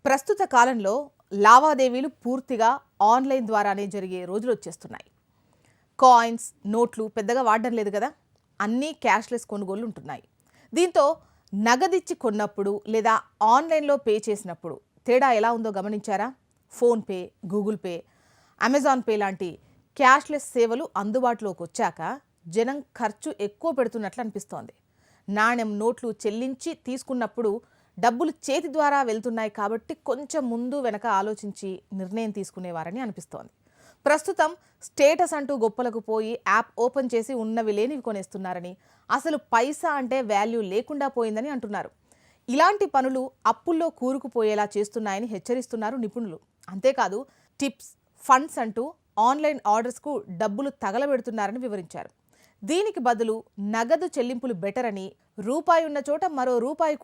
ప్రస్తుత కాలంలో లావాదేవీలు పూర్తిగా ఆన్లైన్ ద్వారానే జరిగే రోజులు వచ్చేస్తున్నాయి. కాయిన్స్, నోట్లు పెద్దగా వాడడం లేదు కదా, అన్నీ క్యాష్లెస్ కొనుగోళ్లు ఉంటున్నాయి. దీంతో నగదిచ్చి కొన్నప్పుడు లేదా ఆన్లైన్లో పే చేసినప్పుడు తేడా ఎలా ఉందో గమనించారా? PhonePe, Google pay, Amazon pay లాంటి క్యాష్లెస్ సేవలు అందుబాటులోకి వచ్చాక జనం ఖర్చు ఎక్కువ పెడుతున్నట్లు అనిపిస్తోంది. నాణ్యం నోట్లు చెల్లించి తీసుకున్నప్పుడు డబ్బులు చేతి ద్వారా వెళ్తున్నాయి కాబట్టి కొంచెం ముందు వెనక ఆలోచించి నిర్ణయం తీసుకునేవారని అనిపిస్తోంది. ప్రస్తుతం స్టేటస్ అంటూ గొప్పలకు పోయి యాప్ ఓపెన్ చేసి ఉన్నవి లేనివి కొనేస్తున్నారని, అసలు పైసా అంటే వాల్యూ లేకుండా పోయిందని అంటున్నారు. ఇలాంటి పనులు అప్పుల్లో కూరుకుపోయేలా చేస్తున్నాయని హెచ్చరిస్తున్నారు నిపుణులు. అంతేకాదు, టిప్స్, ఫండ్స్ అంటూ ఆన్లైన్ ఆర్డర్స్కు డబ్బులు తగలబెడుతున్నారని వివరించారు. దీనికి బదులు నగదు చెల్లింపులు బెటర్ అని, రూపాయి ఉన్న చోట మరో రూపాయి